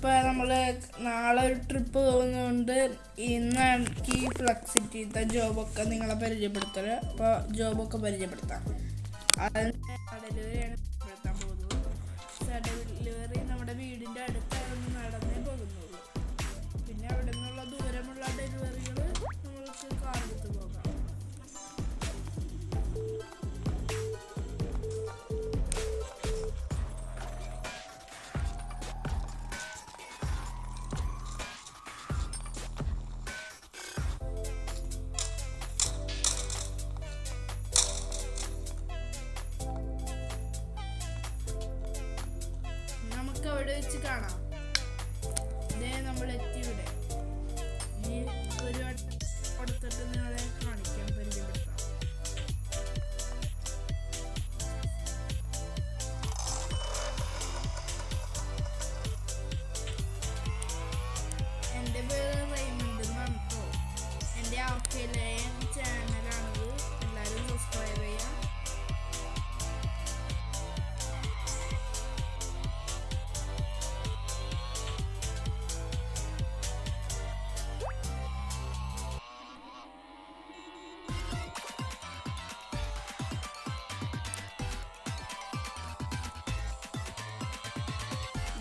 ഇപ്പം നമ്മൾ നാളെ ഒരു ട്രിപ്പ് പോകുന്നതുകൊണ്ട് ഇന്ന് എനിക്ക് ഫ്ലെക്സിറ്റിത്തെ ജോബൊക്കെ നിങ്ങളെ പരിചയപ്പെടുത്തല്. അപ്പോൾ ജോബൊക്കെ പരിചയപ്പെടുത്താം. അതിന് ഡെലിവറിയാണ് പരിചയപ്പെടുത്താൻ പോകുന്നത്. ഡെലിവറി നമ്മുടെ വീടിൻ്റെ അടുത്തായിരുന്നു, നടന്നേ പോകുന്നുള്ളൂ. പിന്നെ അവിടെ നിന്നുള്ള ദൂരമുള്ള ഡെലിവറികൾ നമ്മൾക്ക് കാറെടുത്ത് പോകാം. നമുക്ക് അവിടെ വെച്ച് കാണാം. ഇതേ നമ്മൾ എത്തി ഇവിടെ. ഇനി ഒരു വട്ടം കൊടുത്തിട്ട് നിങ്ങളെ കാണിക്കാം, പരിചയപ്പെടുത്താം. എൻ്റെ പേര് റെയ്മണ്ട് എന്നാണ് കേട്ടോ. എൻ്റെ ആഫ്ലൈൻ ചാനലാണിത്. എല്ലാവരും സബ്സ്ക്രൈബ് ചെയ്യാം.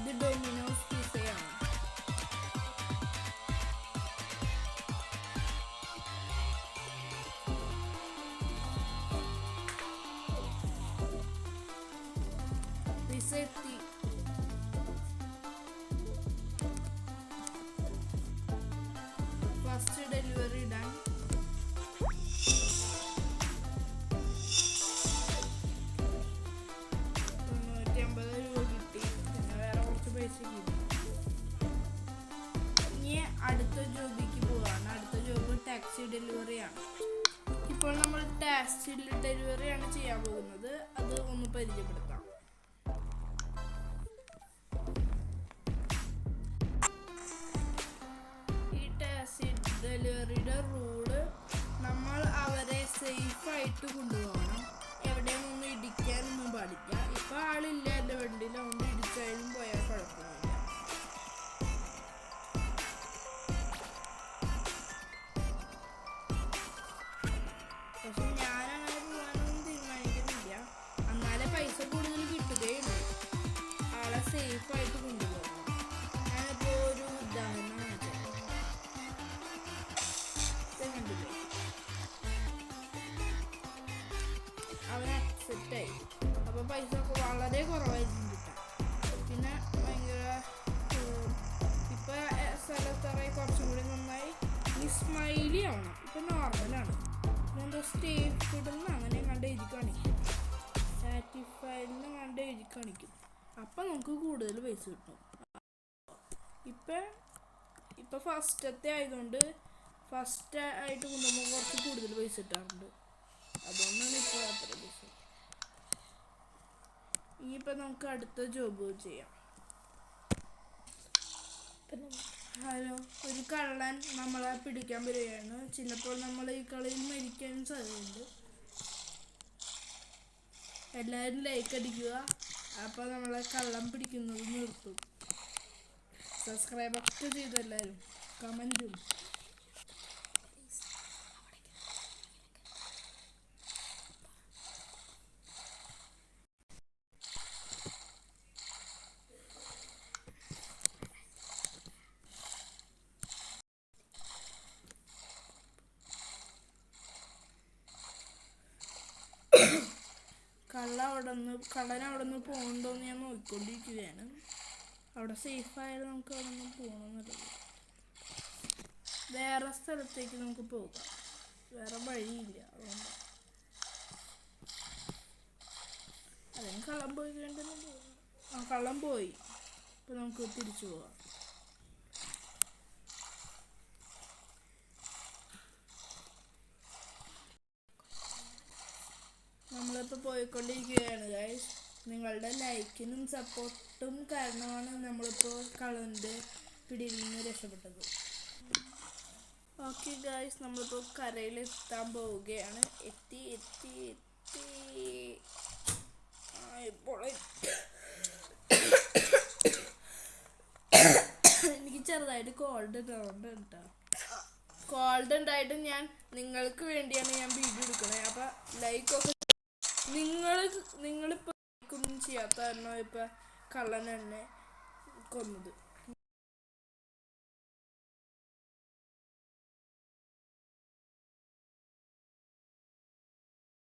ഇത് ഡൊമിനോസ് പിസയാണ്. പിസ എത്തി. First delivery done. രൂപ കിട്ടി. പിന്നെ വേറെ കുറച്ച് പൈസ കിട്ടി. ഇനി അടുത്ത ജോബിക്ക് പോവാണ്. അടുത്ത ജോബ് ടാക്സി ഡെലിവറിയാണ്. ഇപ്പോൾ നമ്മൾ ടാക്സി ഡെലിവറിയാണ് ചെയ്യാൻ പോകുന്നത്. അത് ഒന്ന് പരിചയപ്പെടുത്താം. ഈ ടാക്സി ഡെലിവറിയുടെ റൂള്, നമ്മൾ അവരെ സേഫായിട്ട് കൊണ്ടുപോകണം. എവിടെയൊന്നും ഇടിക്കാനൊന്നും പാടില്ല. ഇപ്പം ആളില്ല എൻ്റെ വണ്ടിയിൽ, അതുകൊണ്ട് ഇടിച്ചാലും പോയാൽ കുഴപ്പമൊന്നുമില്ല. പക്ഷെ ഞാനങ്ങനെ പോകാനൊന്നും തീരുമാനിക്കുന്നില്ല. എന്നാലേ പൈസ കൂടുതൽ കിട്ടുകയുള്ളൂ. ആളെ സേഫായിട്ട് കൊണ്ടുപോകണം. ഞാനിപ്പോൾ ഒരു ഉദാഹരണം കണ്ടില്ലേ, അവൻ അക്സെപ്റ്റായി. അപ്പോൾ പൈസ ഒക്കെ വളരെ കുറവായിരിക്കും കിട്ടാം. പിന്നെ ഭയങ്കര ഇപ്പം സ്ഥലത്തറയി കുറച്ചും കൂടി നന്നായി. ഈ സ്മൈലി ആവണം. ഇപ്പം നോർമലാണ്. എന്തോ സ്റ്റേഫിഡെന്ന് അങ്ങനെ കണ്ട് എഴുതി കാണിക്കും. സാറ്റിസ്ഫൈഡിന് കണ്ട് എഴുതി കാണിക്കും. അപ്പം നമുക്ക് കൂടുതൽ പൈസ കിട്ടും. ഇപ്പം ഫസ്റ്റത്തെ ആയതുകൊണ്ട് ഫസ്റ്റ് ആയിട്ട് കൊണ്ടുപോകുമ്പോൾ കുറച്ച് കൂടുതൽ പൈസ കിട്ടാറുണ്ട്. അതുകൊണ്ടാണ് ഇപ്പോൾ അത്ര പൈസ. ഇനിയിപ്പോൾ നമുക്ക് അടുത്ത ജോബ് ചെയ്യാം. ഹലോ, ഒരു കള്ളൻ നമ്മളെ പിടിക്കാൻ വരികയാണ്. ചിലപ്പോൾ നമ്മൾ ഈ കളിയിൽ മരിക്കാനും സാധ്യതയുണ്ട്. എല്ലാവരും ലൈക്ക് അടിക്കുക. അപ്പോൾ നമ്മളെ കള്ളം പിടിക്കുന്നത് നിർത്തും. സബ്സ്ക്രൈബൊക്കെ ചെയ്തു എല്ലാവരും, കമൻറ്റും. കള്ളൻ അവിടെ നിന്ന് പോകണ്ടോന്ന് ഞാൻ നോക്കിക്കൊണ്ടിരിക്കുകയാണ്. അവിടെ സേഫായാലും നമുക്ക് അവിടെ നിന്ന് പോകണമെന്നുള്ളത്. വേറെ സ്ഥലത്തേക്ക് നമുക്ക് പോകാം. വേറെ വഴിയില്ല. അതുകൊണ്ട് അല്ലെങ്കിൽ കള്ളൻ പോയി കഴിഞ്ഞിട്ട് പോകാം. കള്ളൻ പോയി. ഇപ്പം നമുക്ക് തിരിച്ചു പോകാം. നമ്മളിപ്പോൾ പോയിക്കൊണ്ടിരിക്കുകയാണ് ഗൈസ്. നിങ്ങളുടെ ലൈക്കിനും സപ്പോർട്ടും കാരണമാണ് നമ്മളിപ്പോൾ കള്ളൻ്റെ പിടിയിൽ നിന്ന് രക്ഷപ്പെട്ടത്. ഓക്കെ ഗൈസ്, നമ്മളിപ്പോൾ കരയിലെത്താൻ പോവുകയാണ്. എത്തി ഇപ്പോൾ ചെറുതായിട്ട് കോൾഡ് കേട്ടോ. കോൾഡ് ഉണ്ടായിട്ട് ഞാൻ നിങ്ങൾക്ക് വേണ്ടിയാണ് ഞാൻ വീഡിയോ എടുക്കണേ. അപ്പം ലൈക്കൊക്കെ നിങ്ങളിപ്പോൾ ലൈക്കൊന്നും ചെയ്യാത്ത കാരണം ഇപ്പം കള്ളൻ എന്നെ കൊന്നത്.